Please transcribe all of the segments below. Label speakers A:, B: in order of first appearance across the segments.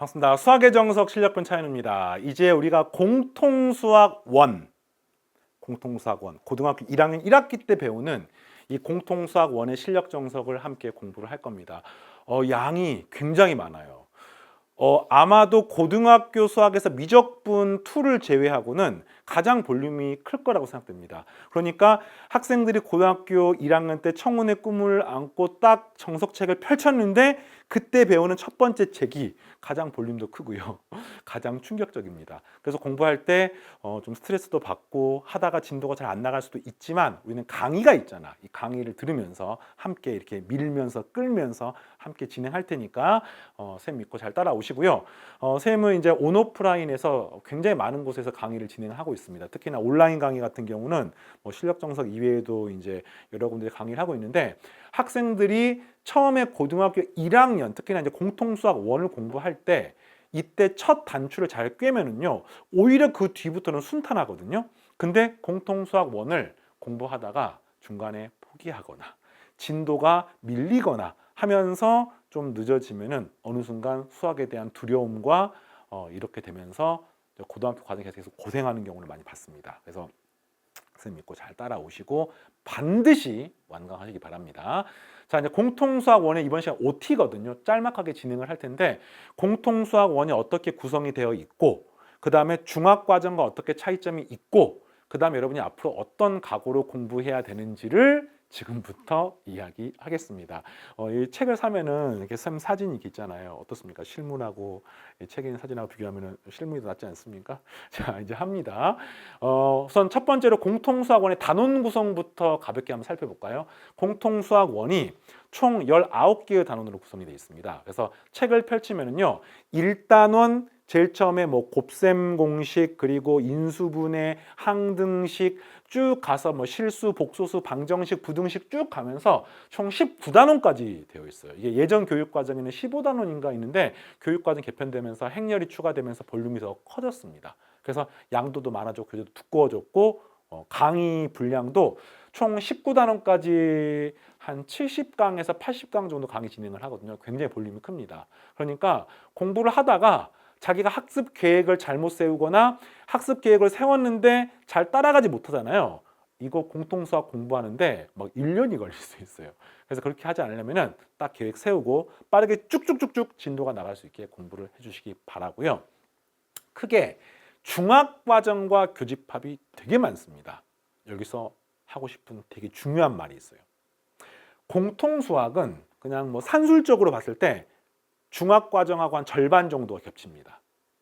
A: 반갑습니다. 수학의 정석 실력편 차이입니다. 이제 우리가 공통수학 1, 고등학교 1학년 1학기 때 배우는 이 공통수학 1의 실력 정석을 함께 공부를 할 겁니다. 양이 굉장히 많아요. 아마도 고등학교 수학에서 미적분 2를 제외하고는 가장 볼륨이 클 거라고 생각됩니다. 그러니까 학생들이 고등학교 1학년 때 청운의 꿈을 안고 딱 정석책을 펼쳤는데 그때 배우는 첫 번째 책이 가장 볼륨도 크고요. 가장 충격적입니다. 그래서 공부할 때 좀 스트레스도 받고 하다가 진도가 잘 안 나갈 수도 있지만 우리는 강의가 있잖아. 이 강의를 들으면서 함께 이렇게 밀면서 끌면서 함께 진행할 테니까 쌤 믿고 잘 따라오시고요. 쌤은 이제 온오프라인에서 굉장히 많은 곳에서 강의를 진행하고 있습니다. 특히나 온라인 강의 같은 경우는 뭐 실력 정석 이외에도 이제 여러분들이 강의를 하고 있는데 학생들이 처음에 고등학교 1학년 특히나 이제 공통수학 1을 공부할 때 이때 첫 단추를 잘 꿰면은요 오히려 그 뒤부터는 순탄하거든요. 근데 공통수학 1을 공부하다가 중간에 포기하거나 진도가 밀리거나 하면서 좀 늦어지면은 어느 순간 수학에 대한 두려움과 이렇게 되면서 고등학교 과정에서 계속 고생하는 경우를 많이 봤습니다. 그래서 선생님 믿고 잘 따라오시고 반드시 완강하시기 바랍니다. 자, 이제 공통수학 1의 이번 시간 OT거든요. 짤막하게 진행을 할 텐데 공통수학 1이 어떻게 구성이 되어 있고 그 다음에 중학과정과 어떻게 차이점이 있고 그 다음에 여러분이 앞으로 어떤 각오로 공부해야 되는지를 지금부터 이야기하겠습니다. 이 책을 사면은 이렇게 사진이 이렇게 있잖아요. 어떻습니까? 실물하고 책에 있는 사진하고 비교하면은 실물이 더 낫지 않습니까? 자, 이제 합니다. 우선 첫 번째로 공통수학원의 단원 구성부터 가볍게 한번 살펴볼까요? 공통수학원이 총 19개의 단원으로 구성이 되어 있습니다. 그래서 책을 펼치면은요, 1단원 제일 처음에 뭐 곱셈 공식 그리고 인수분해, 항등식 쭉 가서 뭐 실수, 복소수, 방정식, 부등식 쭉 가면서 총 19단원까지 되어 있어요. 이게 예전 교육과정에는 15단원인가 있는데 교육과정 개편되면서 행렬이 추가되면서 볼륨이 더 커졌습니다. 그래서 양도도 많아졌고 교재도 두꺼워졌고 강의 분량도 총 19단원까지 한 70강에서 80강 정도 강의 진행을 하거든요. 굉장히 볼륨이 큽니다. 그러니까 공부를 하다가 자기가 학습 계획을 잘못 세우거나 학습 계획을 세웠는데 잘 따라가지 못하잖아요. 이거 공통수학 공부하는데 막 1년이 걸릴 수 있어요. 그래서 그렇게 하지 않으려면 딱 계획 세우고 빠르게 쭉쭉쭉쭉 진도가 나갈 수 있게 공부를 해주시기 바라고요. 크게 중학과정과 교집합이 되게 많습니다. 여기서 하고 싶은 되게 중요한 말이 있어요. 공통수학은 그냥 뭐 산술적으로 봤을 때 중학과정하고 한 절반 정도가 겹칩니다.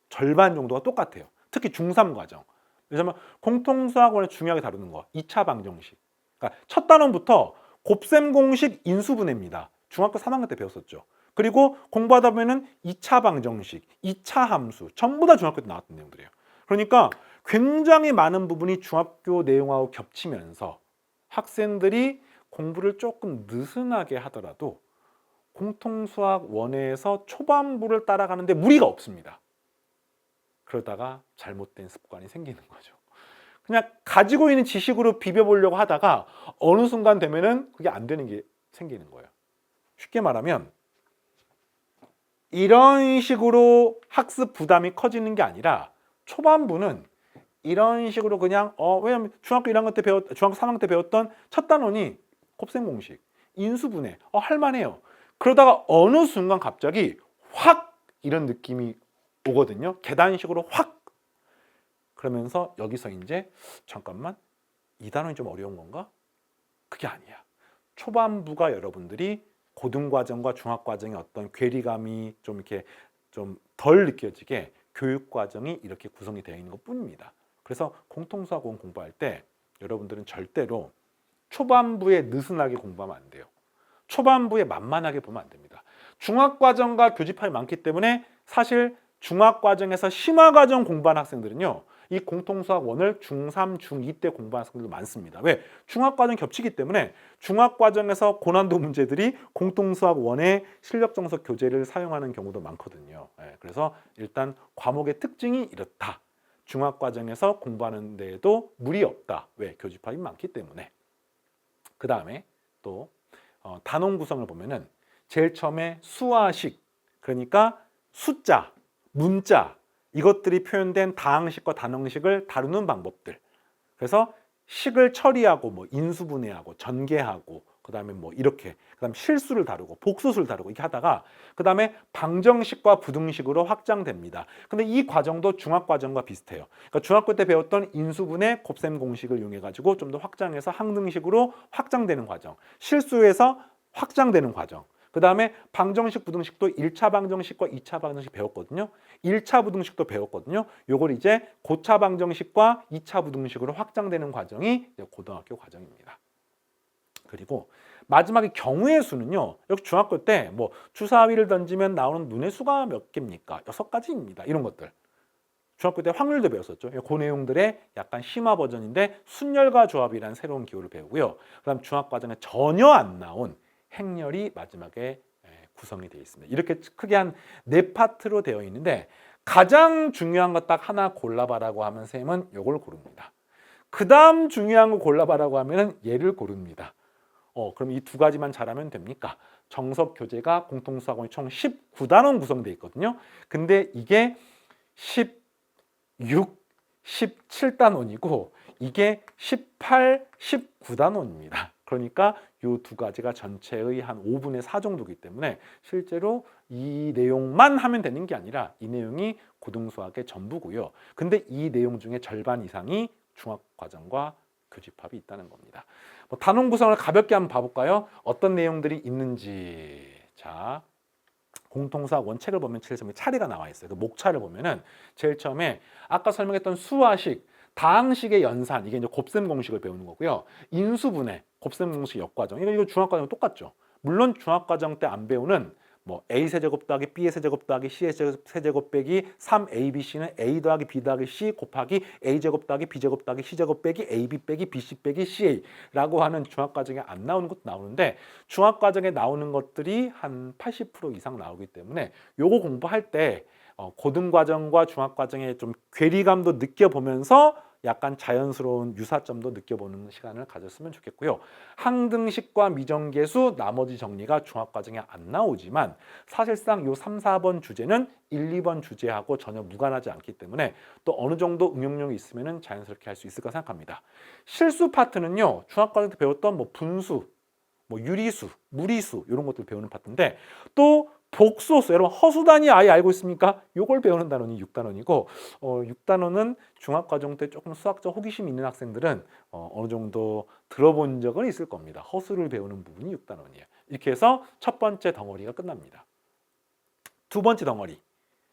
A: 절반 정도가 똑같아요. 특히 중3과정. 왜냐면 공통수학원을 중요하게 다루는 거 2차 방정식. 그러니까 첫 단원부터 곱셈 공식 인수분해입니다. 중학교 3학년 때 배웠었죠. 그리고 공부하다 보면은 2차 방정식, 2차 함수 전부 다 중학교 때 나왔던 내용들이에요. 그러니까 굉장히 많은 부분이 중학교 내용하고 겹치면서 학생들이 공부를 조금 느슨하게 하더라도 공통수학 1에서 초반부를 따라가는데 무리가 없습니다. 그러다가 잘못된 습관이 생기는 거죠. 그냥 가지고 있는 지식으로 비벼보려고 하다가 어느 순간 되면은 그게 안 되는 게 생기는 거예요. 쉽게 말하면 이런 식으로 학습 부담이 커지는 게 아니라 초반부는 이런 식으로 그냥 왜냐면 중학교 1학년 때 중학교 3학년 때 배웠던 첫 단원이 곱셈 공식, 인수분해 할만해요. 그러다가 어느 순간 갑자기 확 이런 느낌이 오거든요. 계단식으로 확. 그러면서 여기서 이제 잠깐만 이 단원이 좀 어려운 건가? 그게 아니야. 초반부가 여러분들이 고등과정과 중학과정의 어떤 괴리감이 좀 이렇게 좀 덜 느껴지게 교육과정이 이렇게 구성이 되어 있는 것 뿐입니다. 그래서 공통수학원 공부할 때 여러분들은 절대로 초반부에 느슨하게 공부하면 안 돼요. 초반부에 만만하게 보면 안 됩니다. 중학과정과 교집합이 많기 때문에 사실 중학과정에서 심화과정 공부하는 학생들은요. 이 공통수학 1을 중3, 중2 때 공부하는 학생들도 많습니다. 왜? 중학과정 겹치기 때문에 중학과정에서 고난도 문제들이 공통수학 1의 실력정석 교재를 사용하는 경우도 많거든요. 그래서 일단 과목의 특징이 이렇다. 중학과정에서 공부하는 데에도 무리 없다. 왜? 교집합이 많기 때문에. 그 다음에 또 단원 구성을 보면은 제일 처음에 수화식, 그러니까 숫자, 문자 이것들이 표현된 다항식과 단형식을 다루는 방법들. 그래서 식을 처리하고 뭐 인수분해하고 전개하고 그다음에 뭐 이렇게 그다음 실수를 다루고 복수수를 다루고 이렇게 하다가 그다음에 방정식과 부등식으로 확장됩니다. 근데 이 과정도 중학 과정과 비슷해요. 그러니까 중학교 때 배웠던 인수분해 곱셈 공식을 이용해 가지고 좀 더 확장해서 항등식으로 확장되는 과정. 실수에서 확장되는 과정. 그다음에 방정식 부등식도 1차 방정식과 2차 방정식 배웠거든요. 1차 부등식도 배웠거든요. 요걸 이제 고차 방정식과 2차 부등식으로 확장되는 과정이 고등학교 과정입니다. 그리고 마지막에 경우의 수는요. 역시 중학교 때 뭐 주사위를 던지면 나오는 눈의 수가 몇 개입니까? 6가지입니다. 이런 것들. 중학교 때 확률도 배웠었죠. 그 내용들의 약간 심화 버전인데 순열과 조합이라는 새로운 기호를 배우고요. 그다음 중학 과정에 전혀 안 나온 행렬이 마지막에 구성이 되어 있습니다. 이렇게 크게 한 4파트로 되어 있는데 가장 중요한 거 딱 하나 골라봐라고 하면 쌤은 요걸 고릅니다. 그 다음 중요한 거 골라봐라고 하면 얘를 고릅니다. 그럼 이 2가지만 잘하면 됩니까? 정석 교재가 공통수학원이 총 19단원 구성되어 있거든요. 근데 이게 16, 17단원이고 이게 18, 19단원입니다. 그러니까 이 2가지가 전체의 한 5분의 4 정도이기 때문에 실제로 이 내용만 하면 되는 게 아니라 이 내용이 고등수학의 전부고요. 근데 이 내용 중에 절반 이상이 중학과정과 교집합이 있다는 겁니다. 뭐 단원 구성을 가볍게 한번 봐볼까요? 어떤 내용들이 있는지. 자, 공통수학 원책을 보면 제일 처음에 차례가 나와 있어요. 그 목차를 보면은 제일 처음에 아까 설명했던 수화식, 다항식의 연산, 이게 이제 곱셈 공식을 배우는 거고요. 인수분해, 곱셈 공식 역과정. 이거 중학과정 똑같죠. 물론 중학과정 때 안 배우는 뭐 a 세제곱 더하기 b의 세제곱 더하기 c의 세제곱 빼기 3abc는 a 더하기 b 더하기 c 곱하기 a 제곱 더하기 b 제곱 더하기 c 제곱 빼기 ab 빼기 bc 빼기 ca라고 하는 중학과정에 안 나오는 것도 나오는데 중학과정에 나오는 것들이 한 80% 이상 나오기 때문에 요거 공부할 때 고등과정과 중학과정의 좀 괴리감도 느껴보면서 약간 자연스러운 유사점도 느껴보는 시간을 가졌으면 좋겠고요. 항등식과 미정계수 나머지 정리가 중학과정에 안 나오지만 사실상 요 3, 4번 주제는 1, 2번 주제하고 전혀 무관하지 않기 때문에 또 어느 정도 응용력이 있으면 자연스럽게 할 수 있을 까 생각합니다. 실수 파트는요. 중학과정 때 배웠던 뭐 분수, 뭐 유리수, 무리수 이런 것들 배우는 파트인데 또 복소수, 여러분 허수단위 아예 알고 있습니까? 요걸 배우는 단원이 6단원이고 6단원은 중학과정 때 조금 수학적 호기심 있는 학생들은 어느 정도 들어본 적은 있을 겁니다. 허수를 배우는 부분이 6단원이에요. 이렇게 해서 첫 번째 덩어리가 끝납니다. 두 번째 덩어리,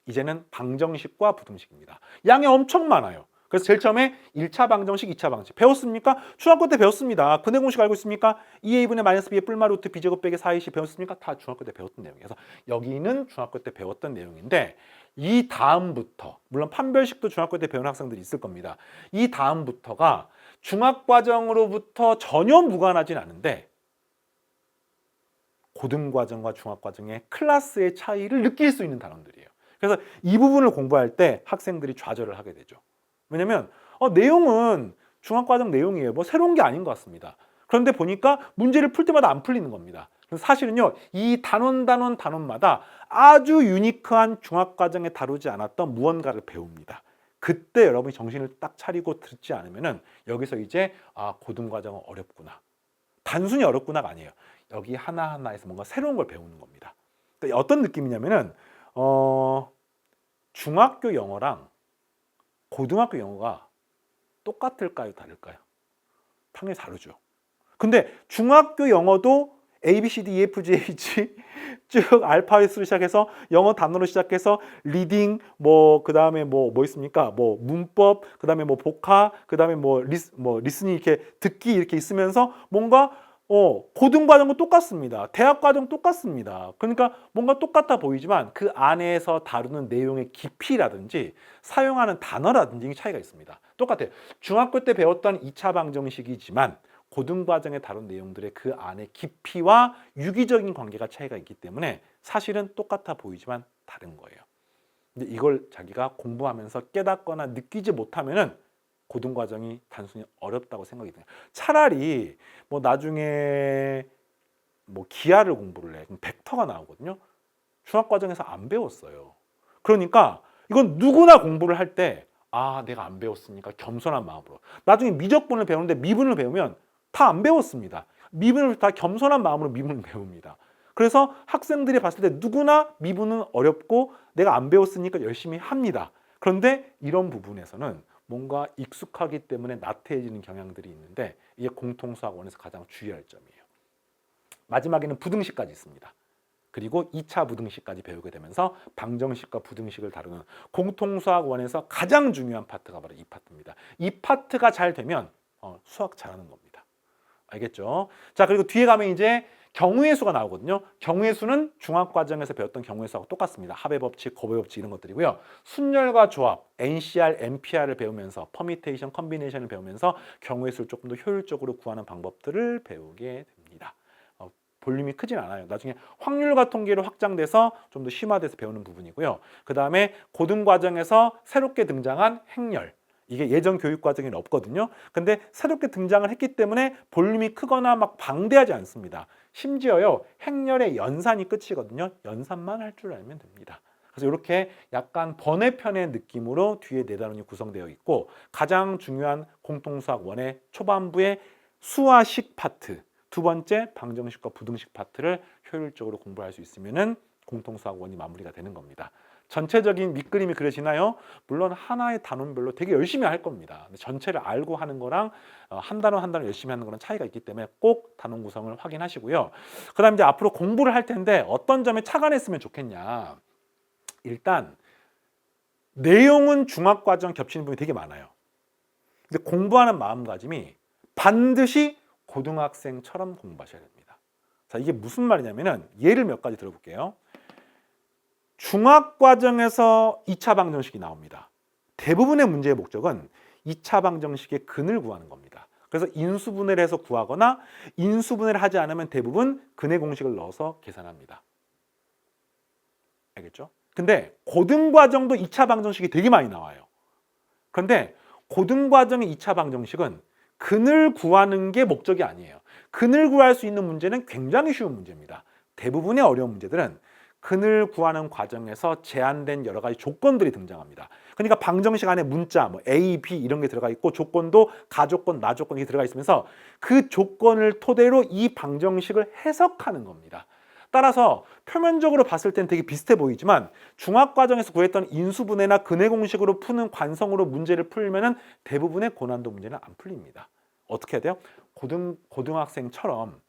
A: 이제는 방정식과 부등식입니다. 양이 엄청 많아요. 그래서 제일 처음에 1차 방정식, 2차 방정식 배웠습니까? 중학교 때 배웠습니다. 근해 공식 알고 있습니까? 2a분의 마이너스 b의 뿔마 루트 b제곱 빼기 4ac 배웠습니까? 다 중학교 때 배웠던 내용이어서 여기는 중학교 때 배웠던 내용인데 이 다음부터 물론 판별식도 중학교 때 배운 학생들이 있을 겁니다. 이 다음부터가 중학과정으로부터 전혀 무관하진 않은데 고등과정과 중학과정의 클래스의 차이를 느낄 수 있는 단원들이에요. 그래서 이 부분을 공부할 때 학생들이 좌절을 하게 되죠. 왜냐면 내용은 중학과정 내용이에요. 뭐 새로운 게 아닌 것 같습니다. 그런데 보니까 문제를 풀 때마다 안 풀리는 겁니다. 그래서 사실은요, 이 단원마다 아주 유니크한 중학과정에 다루지 않았던 무언가를 배웁니다. 그때 여러분이 정신을 딱 차리고 듣지 않으면은 여기서 이제 고등과정은 어렵구나. 단순히 어렵구나가 아니에요. 여기 하나하나에서 뭔가 새로운 걸 배우는 겁니다. 그러니까 어떤 느낌이냐면은 중학교 영어랑 고등학교 영어가 똑같을까요? 다를까요? 당연히 다르죠. 근데 중학교 영어도 A, B, C, D, E, F, G, H 쭉 알파벳으로 시작해서 영어 단어로 시작해서 리딩 그다음에 뭐 있습니까? 뭐 문법, 그다음에 뭐 복화, 그다음에 뭐 리스닝 이렇게 듣기 이렇게 있으면서 뭔가 고등과정도 똑같습니다. 대학과정 똑같습니다. 그러니까 뭔가 똑같아 보이지만 그 안에서 다루는 내용의 깊이라든지 사용하는 단어라든지 차이가 있습니다. 똑같아요. 중학교 때 배웠던 2차 방정식이지만 고등과정에 다룬 내용들의 그 안에 깊이와 유기적인 관계가 차이가 있기 때문에 사실은 똑같아 보이지만 다른 거예요. 근데 이걸 자기가 공부하면서 깨닫거나 느끼지 못하면은 고등과정이 단순히 어렵다고 생각이 돼요. 차라리 뭐 나중에 뭐 기하를 공부를 해. 그럼 벡터가 나오거든요. 중학과정에서 안 배웠어요. 그러니까 이건 누구나 공부를 할 때 내가 안 배웠으니까 겸손한 마음으로. 나중에 미적분을 배우는데 미분을 배우면 다 안 배웠습니다. 미분을 다 겸손한 마음으로 미분을 배웁니다. 그래서 학생들이 봤을 때 누구나 미분은 어렵고 내가 안 배웠으니까 열심히 합니다. 그런데 이런 부분에서는 뭔가 익숙하기 때문에 나태해지는 경향들이 있는데 이게 공통수학원에서 가장 주의할 점이에요. 마지막에는 부등식까지 있습니다. 그리고 2차 부등식까지 배우게 되면서 방정식과 부등식을 다루는 공통수학원에서 가장 중요한 파트가 바로 이 파트입니다. 이 파트가 잘 되면 수학 잘하는 겁니다. 알겠죠? 자, 그리고 뒤에 가면 이제 경우의 수가 나오거든요. 경우의 수는 중학과정에서 배웠던 경우의 수하고 똑같습니다. 합의 법칙, 곱의 법칙 이런 것들이고요. 순열과 조합, NCR, NPR을 배우면서 퍼미테이션, 컨비네이션을 배우면서 경우의 수를 조금 더 효율적으로 구하는 방법들을 배우게 됩니다. 볼륨이 크진 않아요. 나중에 확률과 통계로 확장돼서 좀 더 심화돼서 배우는 부분이고요. 그 다음에 고등과정에서 새롭게 등장한 행렬. 이게 예전 교육과정에는 없거든요. 근데 새롭게 등장을 했기 때문에 볼륨이 크거나 막 방대하지 않습니다. 심지어요, 행렬의 연산이 끝이거든요. 연산만 할 줄 알면 됩니다. 그래서 이렇게 약간 번외편의 느낌으로 뒤에 네 단원이 구성되어 있고 가장 중요한 공통수학 원의 초반부의 수화식 파트, 두 번째 방정식과 부등식 파트를 효율적으로 공부할 수 있으면은 공통수학 원이 마무리가 되는 겁니다. 전체적인 밑그림이 그려지나요? 물론 하나의 단원별로 되게 열심히 할 겁니다. 전체를 알고 하는 거랑 한 단원 한 단원 열심히 하는 거랑 차이가 있기 때문에 꼭 단원 구성을 확인하시고요. 그다음 이제 앞으로 공부를 할 텐데 어떤 점에 착안했으면 좋겠냐? 일단 내용은 중학과정 겹치는 부분이 되게 많아요. 근데 공부하는 마음가짐이 반드시 고등학생처럼 공부하셔야 됩니다. 자, 이게 무슨 말이냐면은 예를 몇 가지 들어볼게요. 중학과정에서 2차 방정식이 나옵니다. 대부분의 문제의 목적은 2차 방정식의 근을 구하는 겁니다. 그래서 인수분해를 해서 구하거나 인수분해를 하지 않으면 대부분 근의 공식을 넣어서 계산합니다. 알겠죠? 근데 고등과정도 2차 방정식이 되게 많이 나와요. 그런데 고등과정의 2차 방정식은 근을 구하는 게 목적이 아니에요. 근을 구할 수 있는 문제는 굉장히 쉬운 문제입니다. 대부분의 어려운 문제들은 근을 구하는 과정에서 제한된 여러 가지 조건들이 등장합니다. 그러니까 방정식 안에 문자, 뭐 A, B 이런 게 들어가 있고 조건도 가조건, 나조건이 들어가 있으면서 그 조건을 토대로 이 방정식을 해석하는 겁니다. 따라서 표면적으로 봤을 땐 되게 비슷해 보이지만 중학과정에서 구했던 인수분해나 근의 공식으로 푸는 관성으로 문제를 풀면은 대부분의 고난도 문제는 안 풀립니다. 어떻게 해야 돼요? 고등학생처럼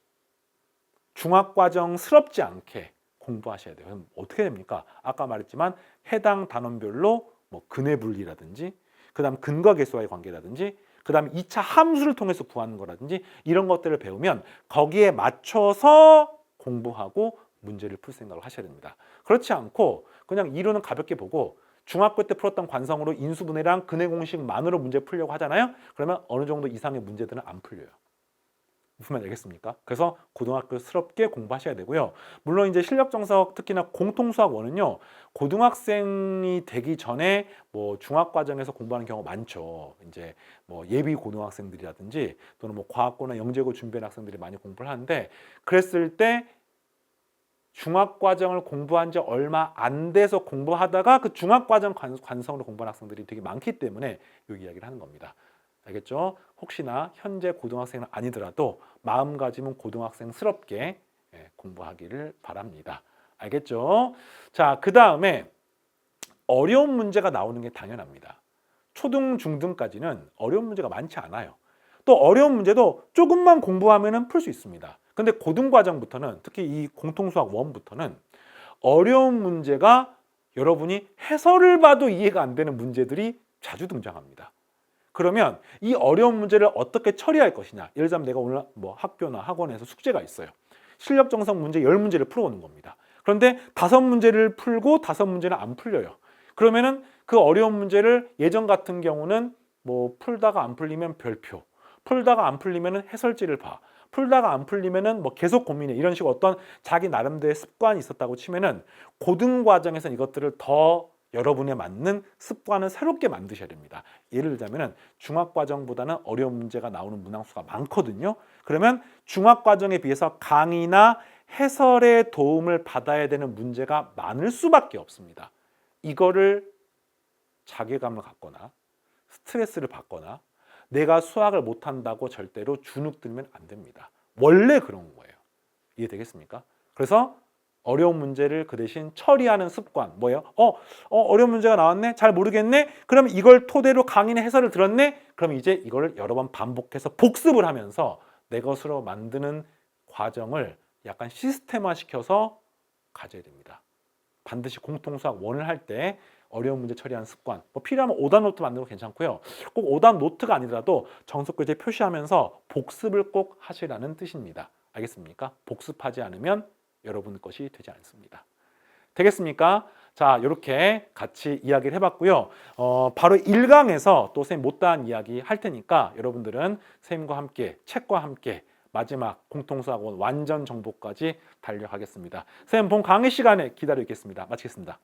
A: 중학과정스럽지 않게 공부하셔야 돼요. 그럼 어떻게 됩니까? 아까 말했지만 해당 단원별로 뭐 근의 분리라든지 그다음 근과 계수와의 관계라든지 그다음 2차 함수를 통해서 구하는 거라든지 이런 것들을 배우면 거기에 맞춰서 공부하고 문제를 풀 생각을 하셔야 됩니다. 그렇지 않고 그냥 이론은 가볍게 보고 중학교 때 풀었던 관성으로 인수분해랑 근의 공식만으로 문제 풀려고 하잖아요. 그러면 어느 정도 이상의 문제들은 안 풀려요. 무슨 말인지 알겠습니까? 그래서 고등학교스럽게 공부하셔야 되고요. 물론 이제 실력 정석 특히나 공통수학 원은요. 고등학생이 되기 전에 뭐 중학 과정에서 공부하는 경우가 많죠. 이제 뭐 예비 고등학생들이라든지 또는 뭐 과학고나 영재고 준비하는 학생들이 많이 공부를 하는데 그랬을 때 중학 과정을 공부한 지 얼마 안 돼서 공부하다가 그 중학 과정 관성으로 공부하는 학생들이 되게 많기 때문에 이 이야기를 하는 겁니다. 알겠죠? 혹시나 현재 고등학생은 아니더라도 마음가짐은 고등학생스럽게 공부하기를 바랍니다. 알겠죠? 자, 그 다음에 어려운 문제가 나오는 게 당연합니다. 초등, 중등까지는 어려운 문제가 많지 않아요. 또 어려운 문제도 조금만 공부하면 풀 수 있습니다. 근데 고등과정부터는 특히 이 공통수학 1부터는 어려운 문제가 여러분이 해설을 봐도 이해가 안 되는 문제들이 자주 등장합니다. 그러면 이 어려운 문제를 어떻게 처리할 것이냐. 예를 들자면 내가 오늘 뭐 학교나 학원에서 숙제가 있어요. 실력 정석 문제 10문제를 풀어오는 겁니다. 그런데 5문제를 풀고 5문제는 안 풀려요. 그러면은 그 어려운 문제를 예전 같은 경우는 뭐 풀다가 안 풀리면 별표, 풀다가 안 풀리면은 해설지를 봐, 풀다가 안 풀리면은 뭐 계속 고민해 이런 식으로 어떤 자기 나름대로의 습관이 있었다고 치면은 고등 과정에서는 이것들을 더 여러분에 맞는 습관을 새롭게 만드셔야 됩니다. 예를 들자면은 중학과정보다는 어려운 문제가 나오는 문항수가 많거든요. 그러면 중학과정에 비해서 강의나 해설의 도움을 받아야 되는 문제가 많을 수밖에 없습니다. 이거를 자괴감을 갖거나 스트레스를 받거나 내가 수학을 못한다고 절대로 주눅 들면 안 됩니다. 원래 그런 거예요. 이해되겠습니까? 그래서 어려운 문제를 그 대신 처리하는 습관 뭐예요? 어려운 문제가 나왔네? 잘 모르겠네? 그럼 이걸 토대로 강의의 해설을 들었네? 그럼 이제 이걸 여러 번 반복해서 복습을 하면서 내 것으로 만드는 과정을 약간 시스템화시켜서 가져야 됩니다. 반드시 공통수학 1을 할 때 어려운 문제 처리하는 습관 뭐 필요하면 오답 노트 만들고 괜찮고요. 꼭 오답 노트가 아니더라도 정석교재 표시하면서 복습을 꼭 하시라는 뜻입니다. 알겠습니까? 복습하지 않으면 여러분 것이 되지 않습니다. 되겠습니까? 자, 이렇게 같이 이야기를 해봤고요. 바로 1강에서 또 선생님 못다한 이야기 할 테니까 여러분들은 선생님과 함께 책과 함께 마지막 공통수학원 완전 정보까지 달려가겠습니다. 선생님 본 강의 시간에 기다려 있겠습니다. 마치겠습니다.